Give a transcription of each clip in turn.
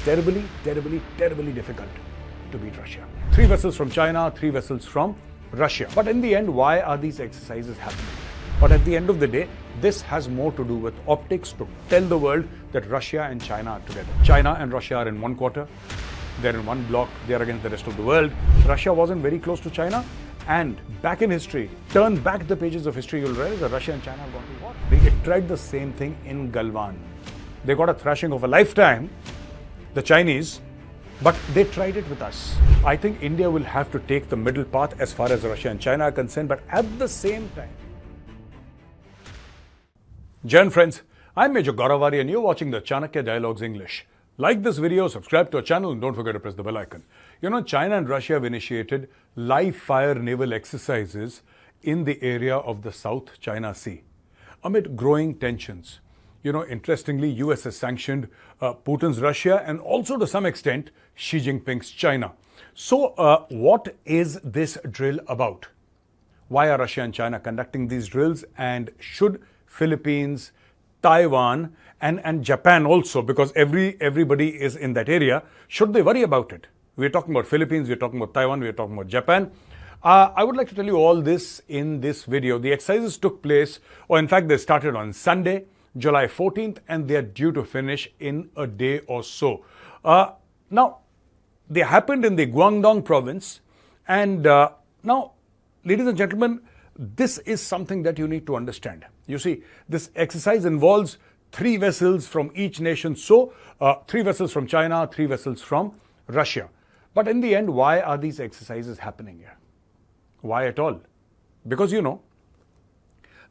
terribly, terribly, terribly difficult to beat Russia. 3 vessels from China, 3 vessels from Russia. But in the end, why are these exercises happening? But at the end of the day, this has more to do with optics to tell the world that Russia and China are together. China and Russia are in one quarter. They're in one block. They're against the rest of the world. Russia wasn't very close to China. And back in history, turn back the pages of history, you'll realize that Russia and China have gone to war. They tried the same thing in Galwan. They got a thrashing of a lifetime, the Chinese, but they tried it with us. I think India will have to take the middle path as far as Russia and China are concerned, but at the same time. Jai Hind friends, I'm Major Gaurav Arya and you're watching the Chanakya Dialogues English. Like this video, subscribe to our channel and don't forget to press the bell icon. You know, China and Russia have initiated live-fire naval exercises in the area of the South China Sea amid growing tensions. You know, interestingly, US has sanctioned Putin's Russia and also to some extent Xi Jinping's China. So what is this drill about? Why are Russia and China conducting these drills, and should Philippines, Taiwan and Japan also, because everybody is in that area, should they worry about it? We're talking about Philippines, we're talking about Taiwan, we're talking about Japan. I would like to tell you all this in this video. The exercises took place, or in fact they started on Sunday, July 14th, and they're due to finish in a day or so. Now, they happened in the Guangdong province, and now, ladies and gentlemen, this is something that you need to understand. You see, this exercise involves 3 vessels from each nation. So, 3 vessels from China, 3 vessels from Russia. But in the end, why are these exercises happening here? Why at all? Because, you know,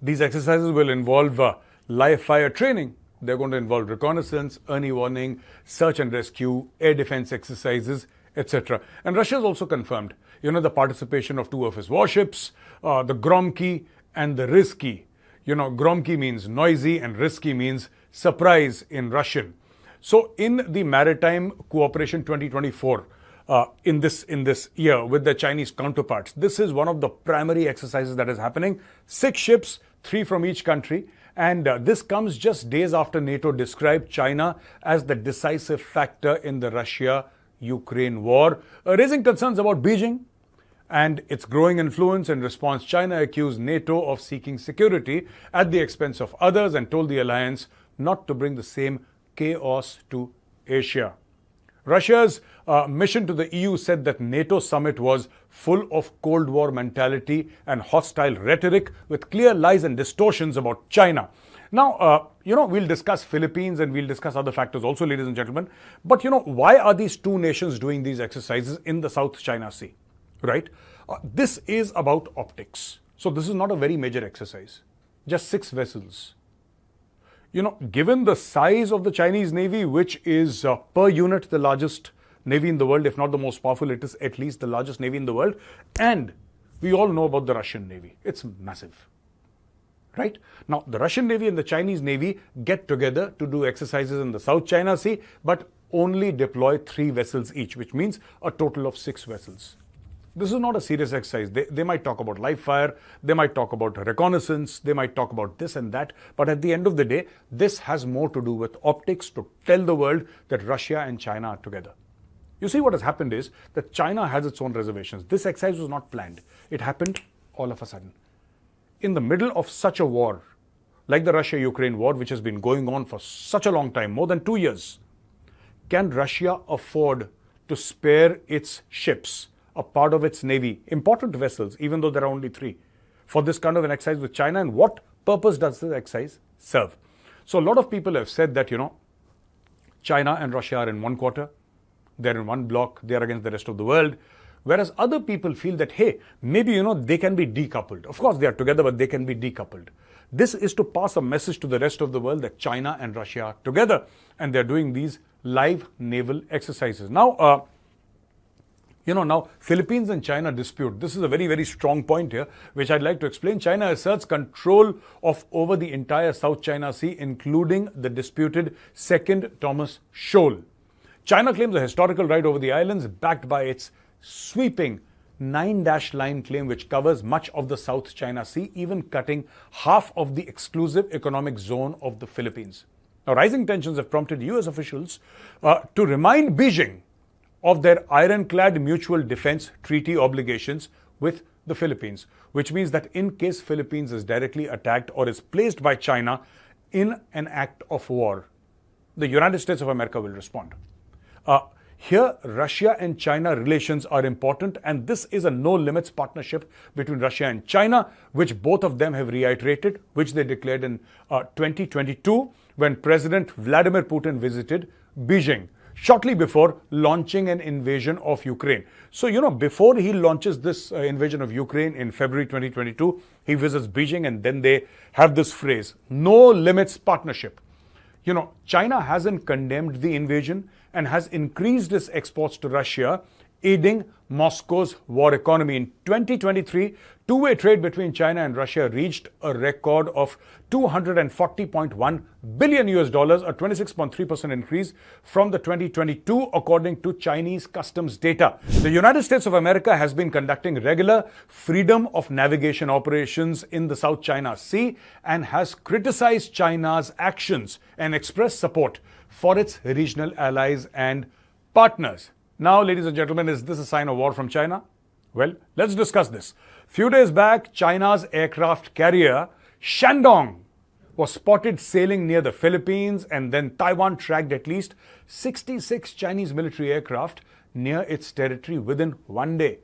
these exercises will involve live fire training. They're going to involve reconnaissance, early warning, search and rescue, air defense exercises, etc. And Russia has also confirmed, you know, the participation of 2 of its warships, the Gromky and the Risky. You know, Gromky means noisy and Risky means surprise in Russian. So in the Maritime Cooperation 2024, in this year with the Chinese counterparts, this is one of the primary exercises that is happening. 6 ships, 3 from each country. And this comes just days after NATO described China as the decisive factor in the Russia-Ukraine war, raising concerns about Beijing and its growing influence. In response, China accused NATO of seeking security at the expense of others and told the alliance not to bring the same chaos to Asia. Russia's mission to the EU said that NATO summit was full of Cold War mentality and hostile rhetoric with clear lies and distortions about China. Now, you know, we'll discuss Philippines and we'll discuss other factors also, ladies and gentlemen. But, you know, why are these 2 nations doing these exercises in the South China Sea? Right? This is about optics. So this is not a very major exercise. Just 6 vessels. You know, given the size of the Chinese Navy, which is per unit the largest Navy in the world, if not the most powerful, it is at least the largest Navy in the world. And we all know about the Russian Navy. It's massive. Right? Now, the Russian Navy and the Chinese Navy get together to do exercises in the South China Sea, but only deploy 3 vessels each, which means a total of 6 vessels. This is not a serious exercise. They might talk about live fire, they might talk about reconnaissance, they might talk about this and that. But at the end of the day, this has more to do with optics to tell the world that Russia and China are together. You see, what has happened is that China has its own reservations. This exercise was not planned. It happened all of a sudden. In the middle of such a war, like the Russia-Ukraine war, which has been going on for such a long time, more than 2 years, can Russia afford to spare its ships, a part of its navy, important vessels, even though there are only 3, for this kind of an exercise with China? And what purpose does this exercise serve? So a lot of people have said that, you know, China and Russia are in one quarter, they're in one block, they're against the rest of the world. Whereas other people feel that, hey, maybe, you know, they can be decoupled. Of course, they are together, but they can be decoupled. This is to pass a message to the rest of the world that China and Russia are together, and they're doing these live naval exercises. Now, you know, now Philippines and China dispute. This is a very, very strong point here, which I'd like to explain. China asserts control of over the entire South China Sea, including the disputed Second Thomas Shoal. China claims a historical right over the islands, backed by its sweeping 9-line claim, which covers much of the South China Sea, even cutting half of the exclusive economic zone of the Philippines. Now, rising tensions have prompted US officials to remind Beijing of their ironclad mutual defense treaty obligations with the Philippines, which means that in case Philippines is directly attacked or is placed by China in an act of war, the United States of America will respond. Here, Russia and China relations are important, and this is a no-limits partnership between Russia and China, which both of them have reiterated, which they declared in 2022 when President Vladimir Putin visited Beijing, shortly before launching an invasion of Ukraine. So, before he launches this invasion of Ukraine in February 2022, he visits Beijing, and then they have this phrase, no-limits partnership. China hasn't condemned the invasion and has increased its exports to Russia, aiding Moscow's war economy. In 2023, two-way trade between China and Russia reached a record of $240.1 billion, a 26.3% increase from the 2022, according to Chinese customs data. The United States of America has been conducting regular freedom of navigation operations in the South China Sea and has criticized China's actions and expressed support for its regional allies and partners. Now, ladies and gentlemen, is this a sign of war from China? Well, let's discuss this. Few days back, China's aircraft carrier Shandong was spotted sailing near the Philippines, and then Taiwan tracked at least 66 Chinese military aircraft near its territory within one day.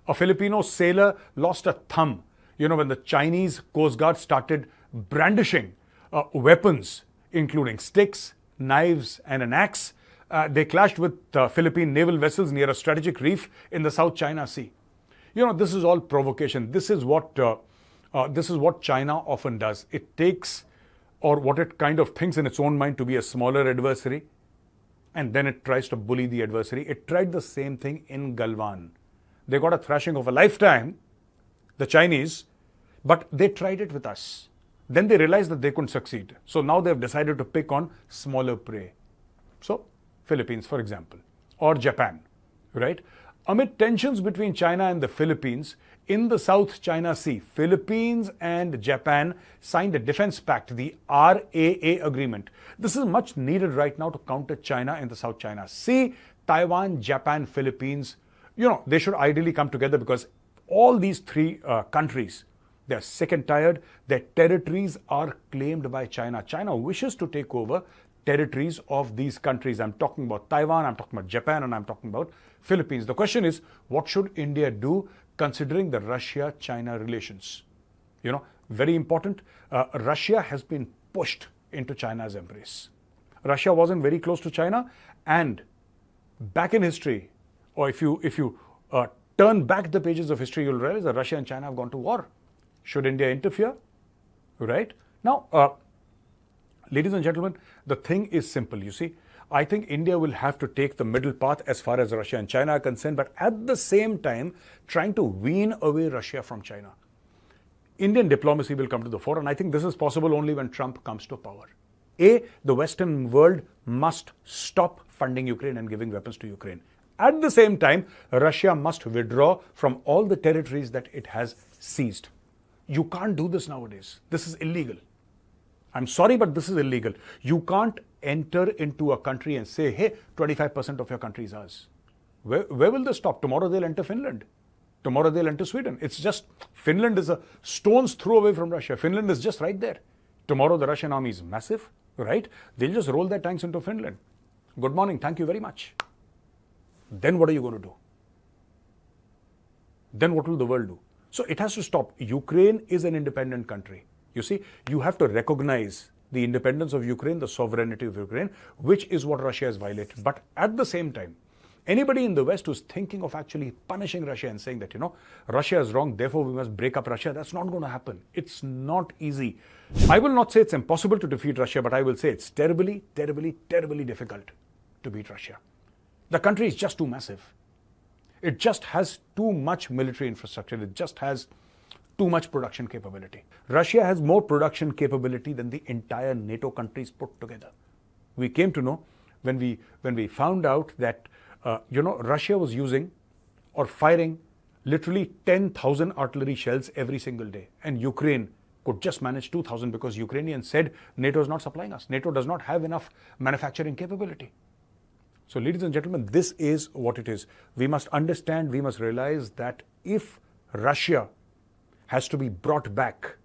A Filipino sailor lost a thumb, when the Chinese Coast Guard started brandishing weapons, including sticks, knives, and an axe. They clashed with Philippine naval vessels near a strategic reef in the South China Sea. This is all provocation. This is what China often does. It takes, or what it kind of thinks in its own mind to be a smaller adversary, and then it tries to bully the adversary. It tried the same thing in Galwan. They got a thrashing of a lifetime, the Chinese, but they tried it with us. Then they realized that they couldn't succeed. So now they've decided to pick on smaller prey. So, Philippines, for example, or Japan, right? Amid tensions between China and the Philippines in the South China Sea, Philippines and Japan signed a defense pact, the RAA agreement. This is much needed right now to counter China in the South China Sea. Taiwan, Japan, Philippines, they should ideally come together because all these three countries, they're sick and tired. Their territories are claimed by China. China wishes to take over territories of these countries. I'm talking about Taiwan, I'm talking about Japan, and I'm talking about Philippines. The question is, what should India do considering the Russia-China relations? Very important. Russia has been pushed into China's embrace. Russia wasn't very close to China, and back in history, or if you turn back the pages of history, you'll realize that Russia and China have gone to war. Should India interfere? Right? Now, ladies and gentlemen, the thing is simple. I think India will have to take the middle path as far as Russia and China are concerned, but at the same time, trying to wean away Russia from China. Indian diplomacy will come to the fore, and I think this is possible only when Trump comes to power. The Western world must stop funding Ukraine and giving weapons to Ukraine. At the same time, Russia must withdraw from all the territories that it has seized. You can't do this nowadays. This is illegal. I'm sorry, but this is illegal. You can't enter into a country and say, hey, 25% of your country is ours. Where will they stop? Tomorrow they'll enter Finland. Tomorrow they'll enter Sweden. It's just, Finland is a stone's throw away from Russia. Finland is just right there. Tomorrow the Russian army is massive, right? They'll just roll their tanks into Finland. Good morning, thank you very much. Then what are you going to do? Then what will the world do? So it has to stop. Ukraine is an independent country. You have to recognize the independence of Ukraine, the sovereignty of Ukraine, which is what Russia has violated. But at the same time, anybody in the West who's thinking of actually punishing Russia and saying that, Russia is wrong, therefore we must break up Russia, that's not going to happen. It's not easy. I will not say it's impossible to defeat Russia, but I will say it's terribly, terribly, terribly difficult to beat Russia. The country is just too massive. It just has too much military infrastructure. It just has too much production capability. Russia has more production capability than the entire NATO countries put together. We came to know when we found out that Russia was using or firing literally 10,000 artillery shells every single day, and Ukraine could just manage 2,000 because Ukrainians said NATO is not supplying us. NATO does not have enough manufacturing capability. So, ladies and gentlemen, this is what it is. We must understand, we must realize that if Russia has to be brought back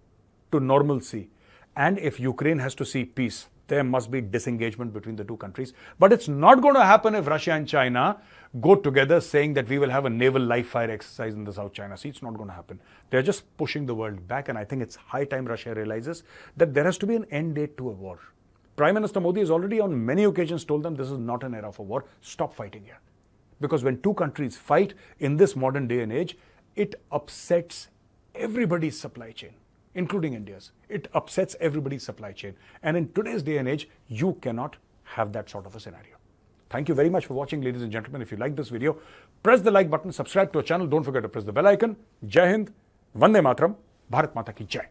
to normalcy and if Ukraine has to see peace, there must be disengagement between the two countries. But it's not going to happen if Russia and China go together saying that we will have a naval live fire exercise in the South China Sea. It's not going to happen. They're just pushing the world back, and I think it's high time Russia realizes that there has to be an end date to a war. Prime Minister Modi has already on many occasions told them this is not an era for war. Stop fighting here. Because when two countries fight in this modern day and age, it upsets everybody's supply chain, including India's. It upsets everybody's supply chain. And in today's day and age, you cannot have that sort of a scenario. Thank you very much for watching, ladies and gentlemen. If you like this video, press the like button, subscribe to our channel. Don't forget to press the bell icon. Jai Hind, Vande Mataram, Bharat Mata ki Jai.